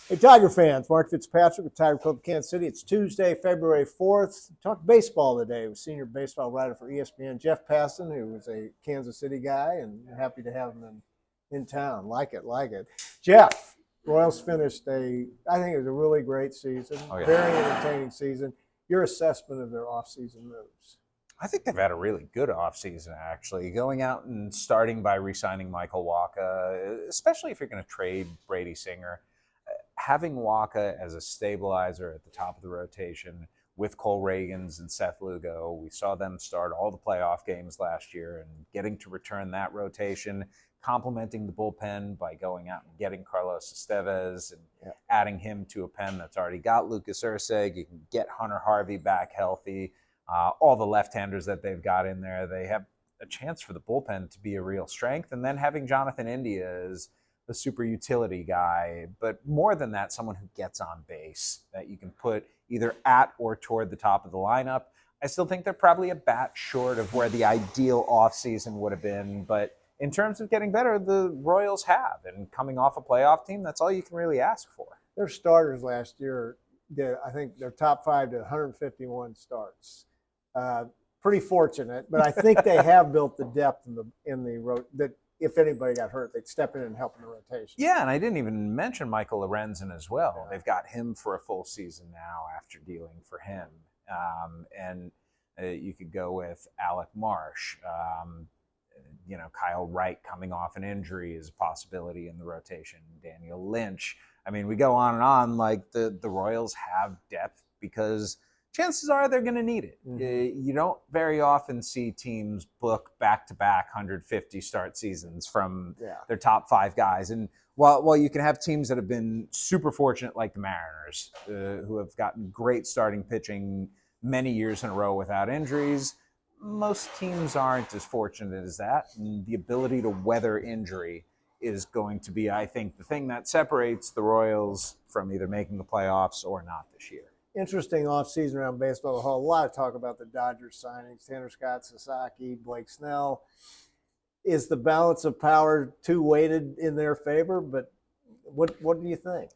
Hey, Tiger fans, Mark Fitzpatrick with Tiger Club Kansas City. It's Tuesday, February 4th. Talk baseball today with senior baseball writer for ESPN, Jeff Passan, who was a Kansas City guy, and happy to have him in town. Like it, like it. Jeff, Royals finished I think it was a really great season, very entertaining season. Your assessment of their offseason moves? I think they've had a really good offseason, actually. Going out and starting by re-signing Michael Wacha, especially if you're going to trade Brady Singer. Having Wacha as a stabilizer at the top of the rotation with Cole Reagans and Seth Lugo, we saw them start all the playoff games last year, and getting to return that rotation, complementing the bullpen by going out and getting Carlos Estevez and adding him to a pen that's already got Lucas Ursig. You can get Hunter Harvey back healthy. All the left-handers that they've got in there, they have a chance for the bullpen to be a real strength. And then having Jonathan India as the super utility guy, but more than that, someone who gets on base that you can put either at or toward the top of the lineup. I still think they're probably a bat short of where the ideal offseason would have been, but in terms of getting better, the Royals have. And coming off a playoff team, that's all you can really ask for. Their starters last year, I think their top 5 to 151 starts. Pretty fortunate, but I think they have built the depth in the that if anybody got hurt, they'd step in and help in the rotation. Yeah, and I didn't even mention Michael Lorenzen as well. Yeah. They've got him for a full season now after dealing for him. And you could go with Alec Marsh. Kyle Wright coming off an injury is a possibility in the rotation. Daniel Lynch. I mean, we go on and on. Like the Royals have depth because chances are they're going to need it. Mm-hmm. You don't very often see teams book back-to-back 150 start seasons from their top 5 guys. And while you can have teams that have been super fortunate, like the Mariners, who have gotten great starting pitching many years in a row without injuries, most teams aren't as fortunate as that. And the ability to weather injury is going to be, I think, the thing that separates the Royals from either making the playoffs or not this year. Interesting offseason around baseball. A lot of talk about the Dodgers signings, Tanner Scott, Sasaki, Blake Snell. Is the balance of power too weighted in their favor? But what do you think?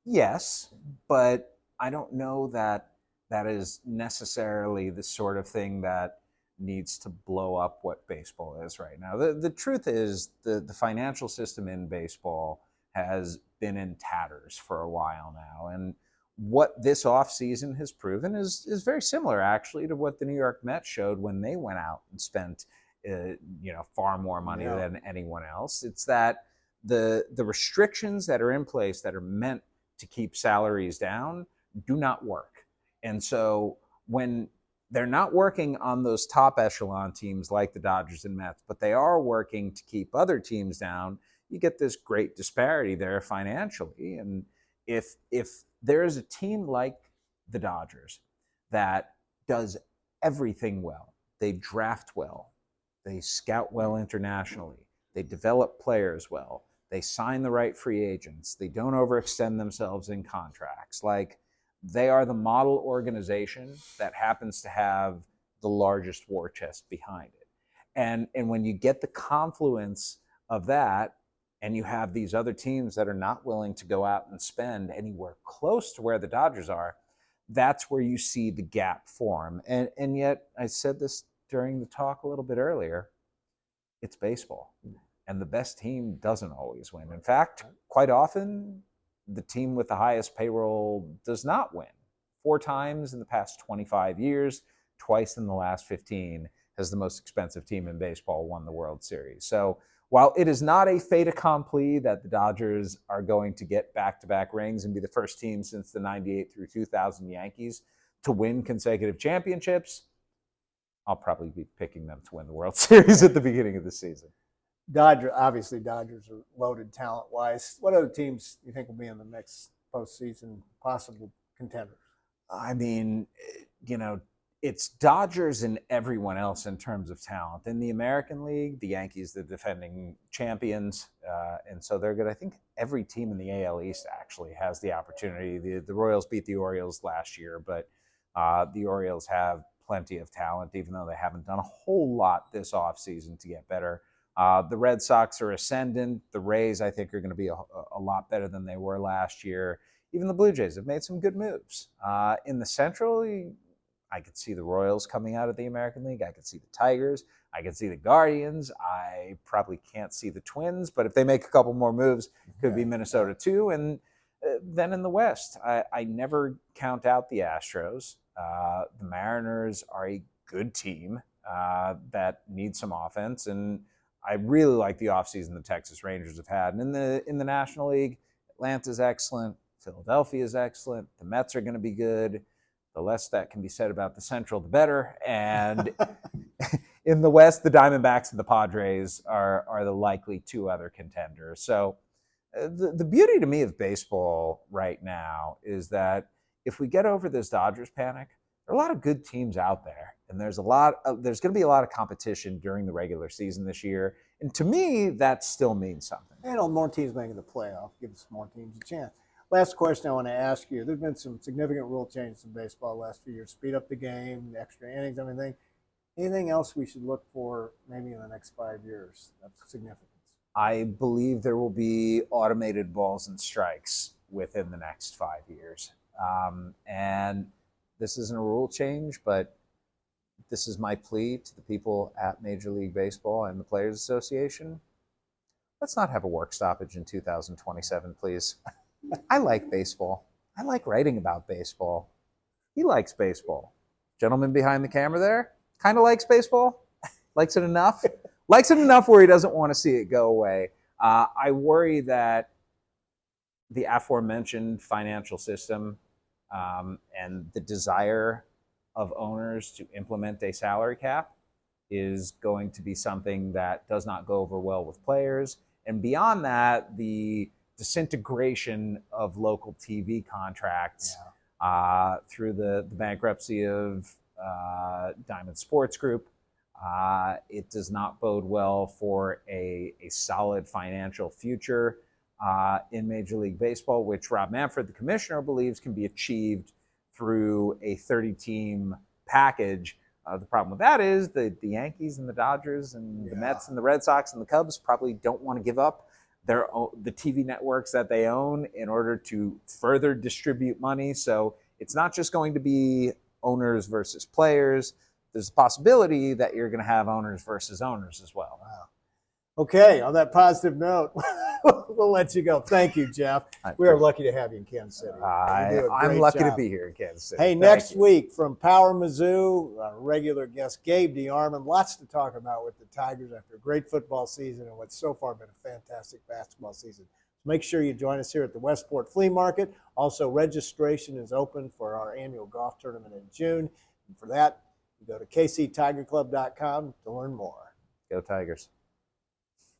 Yes, but I don't know that is necessarily the sort of thing that needs to blow up what baseball is right now. The truth is the financial system in baseball has been in tatters for a while now, and what this offseason has proven is very similar, actually, to what the New York Mets showed when they went out and spent far more money than anyone else. It's that the restrictions that are in place that are meant to keep salaries down do not work. And so when they're not working on those top echelon teams like the Dodgers and Mets, but they are working to keep other teams down, you get this great disparity there financially. And if there is a team like the Dodgers that does everything well, they draft well, they scout well internationally, they develop players well, they sign the right free agents, they don't overextend themselves in contracts. Like, they are the model organization that happens to have the largest war chest behind it. And when you get the confluence of that, and you have these other teams that are not willing to go out and spend anywhere close to where the Dodgers are, that's where you see the gap form. And yet, I said this during the talk a little bit earlier, it's baseball. And the best team doesn't always win. In fact, quite often, the team with the highest payroll does not win. 4 times in the past 25 years, twice in the last 15, has the most expensive team in baseball won the World Series. So while it is not a fait accompli that the Dodgers are going to get back-to-back rings and be the first team since the 98 through 2000 Yankees to win consecutive championships, I'll probably be picking them to win the World Series at the beginning of the season. Dodgers are loaded talent-wise. What other teams do you think will be in the next postseason possible contenders? I mean, it's Dodgers and everyone else in terms of talent. In the American League, the Yankees, the defending champions, and so they're good. I think every team in the AL East actually has the opportunity. The Royals beat the Orioles last year, but the Orioles have plenty of talent, even though they haven't done a whole lot this offseason to get better. The Red Sox are ascendant. The Rays, I think, are going to be a lot better than they were last year. Even the Blue Jays have made some good moves. In the Central, I could see the Royals coming out of the American League. I could see the Tigers. I could see the Guardians. I probably can't see the Twins, but if they make a couple more moves, could be Minnesota too. And then in the West, I never count out the Astros. The Mariners are a good team that needs some offense, and I really like the offseason the Texas Rangers have had. And in the National League, Atlanta's excellent. Philadelphia is excellent. The Mets are going to be good. The less that can be said about the Central, the better. And in the West, the Diamondbacks and the Padres are the likely two other contenders. So the beauty to me of baseball right now is that if we get over this Dodgers panic, there are a lot of good teams out there. And there's going to be a lot of competition during the regular season this year. And to me, that still means something. More teams making the playoff gives more teams a chance. Last question I want to ask you. There's been some significant rule changes in baseball the last few years. Speed up the game, extra innings, everything. Anything else we should look for maybe in the next 5 years of significance? I believe there will be automated balls and strikes within the next 5 years. And this isn't a rule change, but this is my plea to the people at Major League Baseball and the Players Association. Let's not have a work stoppage in 2027, please. I like baseball. I like writing about baseball. He likes baseball. Gentleman behind the camera there kind of likes baseball. Likes it enough. Likes it enough where he doesn't want to see it go away. I worry that the aforementioned financial system and the desire of owners to implement a salary cap is going to be something that does not go over well with players. And beyond that, the disintegration of local TV contracts through the bankruptcy of Diamond Sports Group. It does not bode well for a solid financial future in Major League Baseball, which Rob Manfred, the commissioner, believes can be achieved through a 30-team package. The problem with that is the Yankees and the Dodgers and the Mets and the Red Sox and the Cubs probably don't want to give up the TV networks that they own in order to further distribute money. So it's not just going to be owners versus players. There's a possibility that you're going to have owners versus owners as well. Wow. Okay, on that positive note, we'll let you go. Thank you, Jeff. We are lucky to have you in Kansas City. I'm lucky to be here in Kansas City. Hey, next week from PowerMizzou, our regular guest, Gabe DeArmond. Lots to talk about with the Tigers after a great football season and what's so far been a fantastic basketball season. Make sure you join us here at the Westport Flea Market. Also, registration is open for our annual golf tournament in June. And for that, you go to kctigerclub.com to learn more. Go Tigers.